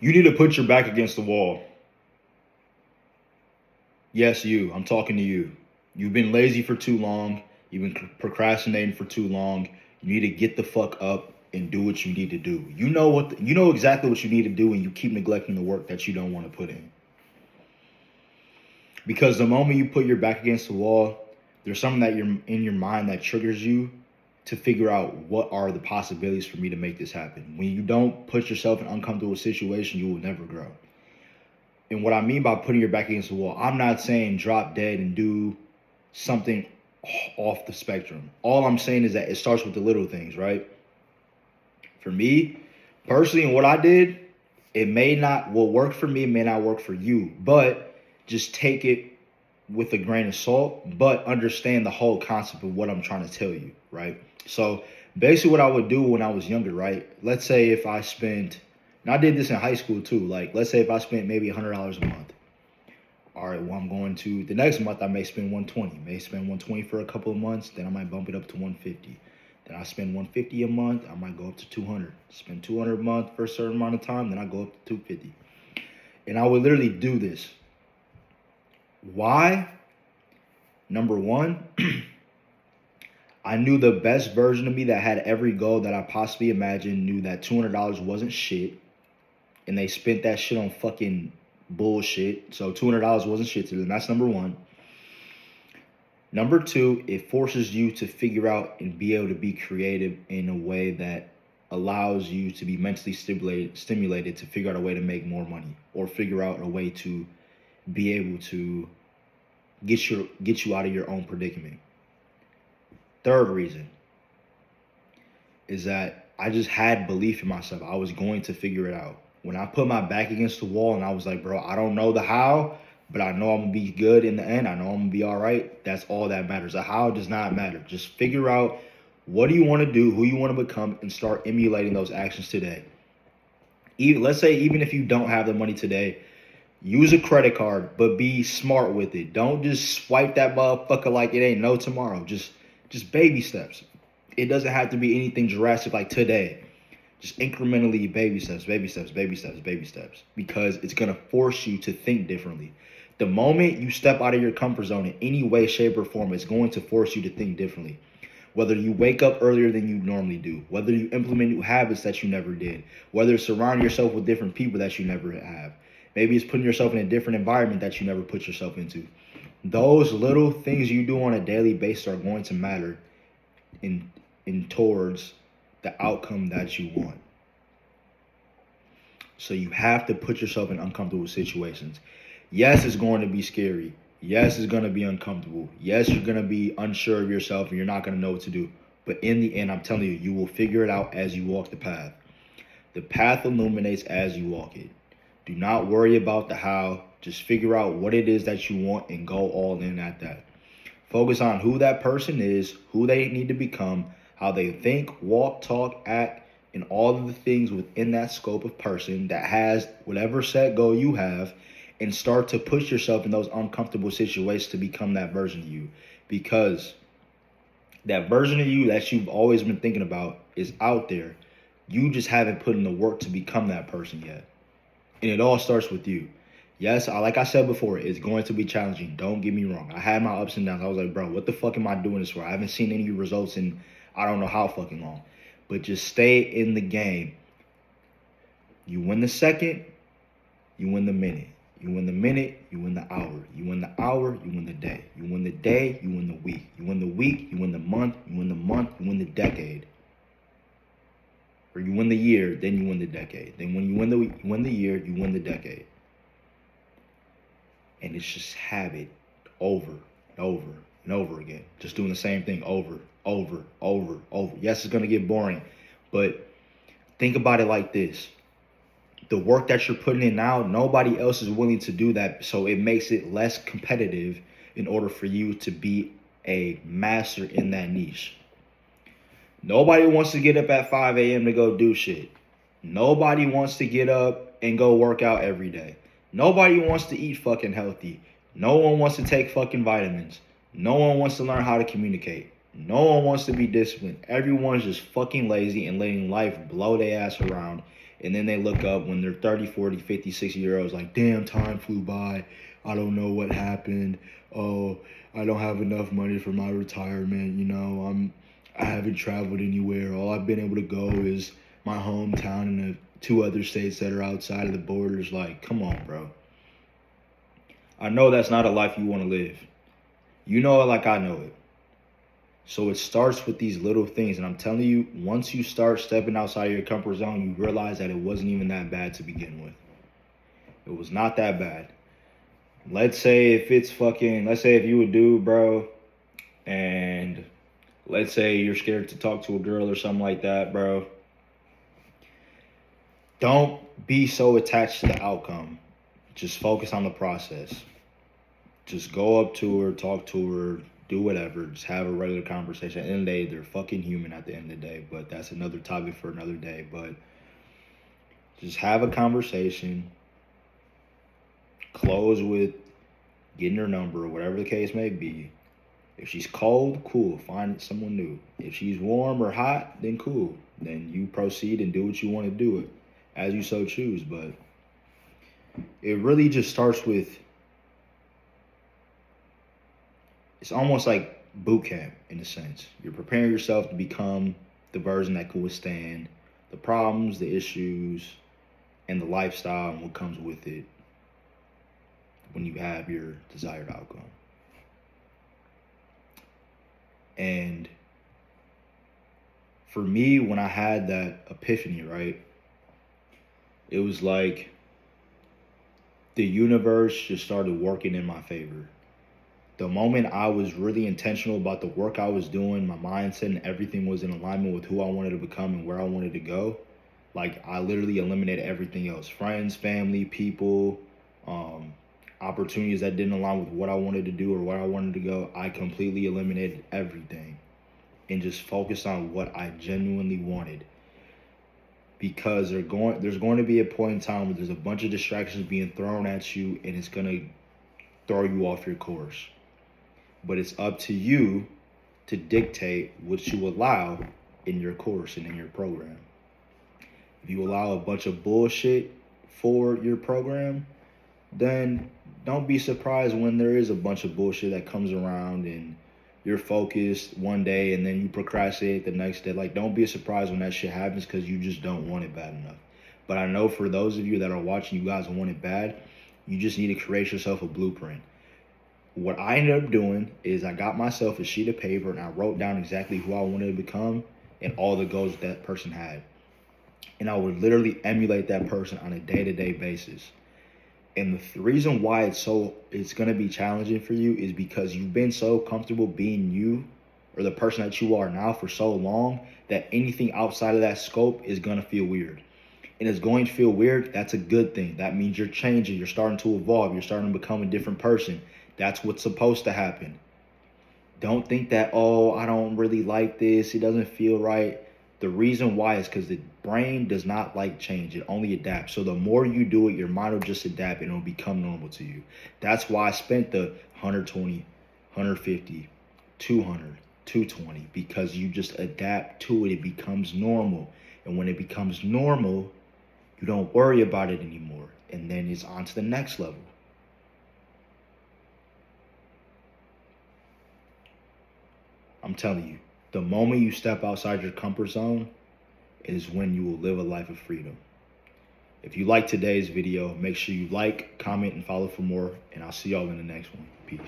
You need to put your back against the wall. Yes, you. I'm talking to you. You've been lazy for too long. You've been procrastinating for too long. You need to get the fuck up and do what you need to do. You know exactly what you need to do, and you keep neglecting the work that you don't want to put in. Because the moment you put your back against the wall, there's something that you're in your mind that triggers you to figure out what are the possibilities for me to make this happen. When you don't put yourself in uncomfortable situation, you will never grow. And what I mean by putting your back against the wall, I'm not saying drop dead and do something off the spectrum. All I'm saying is that it starts with the little things, right? For me, personally, and what I did, what worked for me may not work for you, but just take it with a grain of salt, but understand the whole concept of what I'm trying to tell you, right? So basically what I would do when I was younger, right? Let's say if I spent, and I did this in high school too, like let's say if I spent maybe $100 a month. All right, well, I'm going to, the next month I may spend 120, may spend 120 for a couple of months, then I might bump it up to 150. Then I spend 150 a month, I might go up to 200. Spend 200 a month for a certain amount of time, then I go up to 250. And I would literally do this. Why? Number one, I knew the best version of me that had every goal that I possibly imagined knew that $200 wasn't shit. And they spent that shit on fucking bullshit. So $200 wasn't shit to them. That's number one. Number two, it forces you to figure out and be able to be creative in a way that allows you to be mentally stimulated to figure out a way to make more money or figure out a way to be able to get you out of your own predicament. Third reason is that I just had belief in myself. I was going to figure it out. When I put my back against the wall and I was like, bro, I don't know the how, but I know I'm going to be good in the end. I know I'm going to be all right. That's all that matters. The how does not matter. Just figure out what do you want to do, who you want to become, and start emulating those actions today. Let's say even if you don't have the money today, use a credit card, but be smart with it. Don't just swipe that motherfucker like it ain't no tomorrow. Just baby steps. It doesn't have to be anything drastic like today. Just incrementally baby steps, baby steps, baby steps, baby steps. Because it's going to force you to think differently. The moment you step out of your comfort zone in any way, shape, or form, it's going to force you to think differently. Whether you wake up earlier than you normally do, whether you implement new habits that you never did, whether it's surrounding yourself with different people that you never have. Maybe it's putting yourself in a different environment that you never put yourself into. Those little things you do on a daily basis are going to matter in towards the outcome that you want. So you have to put yourself in uncomfortable situations. Yes, it's going to be scary. Yes, it's going to be uncomfortable. Yes, you're going to be unsure of yourself and you're not going to know what to do. But in the end, I'm telling you, you will figure it out as you walk the path. The path illuminates as you walk it. Do not worry about the how. Just figure out what it is that you want and go all in at that. Focus on who that person is, who they need to become, how they think, walk, talk, act, and all of the things within that scope of person that has whatever set goal you have, and start to push yourself in those uncomfortable situations to become that version of you. Because that version of you that you've always been thinking about is out there. You just haven't put in the work to become that person yet. And it all starts with you. Yes, like I said before, it's going to be challenging. Don't get me wrong. I had my ups and downs. I was like, bro, what the fuck am I doing this for? I haven't seen any results in I don't know how fucking long. But just stay in the game. You win the second, you win the minute. You win the minute, you win the hour. You win the hour, you win the day. You win the day, you win the week. You win the week, you win the month. You win the month, you win the decade. Or you win the year, then you win the decade. Then when you win the year, you win the decade. And it's just habit over and over and over again. Just doing the same thing over. Yes, it's going to get boring. But think about it like this. The work that you're putting in now, nobody else is willing to do that. So it makes it less competitive in order for you to be a master in that niche. Nobody wants to get up at 5 a.m. to go do shit. Nobody wants to get up and go work out every day. Nobody wants to eat fucking healthy. No one wants to take fucking vitamins. No one wants to learn how to communicate. No one wants to be disciplined. Everyone's just fucking lazy and letting life blow their ass around And then they look up when they're 30, 40, 50, 60-year-olds like, damn, time flew by. I don't know what happened. Oh, I don't have enough money for my retirement. You know, I haven't traveled anywhere. All I've been able to go is my hometown and the 2 other states that are outside of the borders. Like, come on, bro. I know that's not a life you want to live. You know it like I know it. So it starts with these little things. And I'm telling you, once you start stepping outside of your comfort zone, you realize that it wasn't even that bad to begin with. It was not that bad. Let's say if you a dude, bro, and let's say you're scared to talk to a girl or something like that, bro. Don't be so attached to the outcome. Just focus on the process. Just go up to her, talk to her, do whatever. Just have a regular conversation. At the end of the day, they're fucking human at the end of the day, but that's another topic for another day. But just have a conversation. Close with getting her number or whatever the case may be. If she's cold, cool, find someone new. If she's warm or hot, then cool. Then you proceed and do what you want to do it as you so choose. But it really just starts with, it's almost like boot camp in a sense. You're preparing yourself to become the version that can withstand the problems, the issues, and the lifestyle and what comes with it when you have your desired outcome. And for me, when I had that epiphany, right, it was like the universe just started working in my favor. The moment I was really intentional about the work I was doing, my mindset and everything was in alignment with who I wanted to become and where I wanted to go, like I literally eliminated everything else. Friends, family, people, opportunities that didn't align with what I wanted to do or where I wanted to go. I completely eliminated everything and just focused on what I genuinely wanted. Because there's going to be a point in time where there's a bunch of distractions being thrown at you and it's going to throw you off your course. But it's up to you to dictate what you allow in your course and in your program. If you allow a bunch of bullshit for your program, then don't be surprised when there is a bunch of bullshit that comes around and you're focused one day and then you procrastinate the next day. Like, don't be surprised when that shit happens because you just don't want it bad enough. But I know for those of you that are watching, you guys want it bad. You just need to create yourself a blueprint. What I ended up doing is I got myself a sheet of paper and I wrote down exactly who I wanted to become and all the goals that person had. And I would literally emulate that person on a day-to-day basis. And the reason why it's going to be challenging for you is because you've been so comfortable being you or the person that you are now for so long that anything outside of that scope is going to feel weird. And it's going to feel weird. That's a good thing. That means you're changing. You're starting to evolve. You're starting to become a different person. That's what's supposed to happen. Don't think that, oh, I don't really like this. It doesn't feel right. The reason why is because the brain does not like change. It only adapts. So the more you do it, your mind will just adapt and it'll become normal to you. That's why I spent the 120, 150, 200, 220, because you just adapt to it. It becomes normal. And when it becomes normal, you don't worry about it anymore. And then it's on to the next level. I'm telling you, the moment you step outside your comfort zone is when you will live a life of freedom. If you like today's video, make sure you like, comment, and follow for more. And I'll see y'all in the next one. Peace.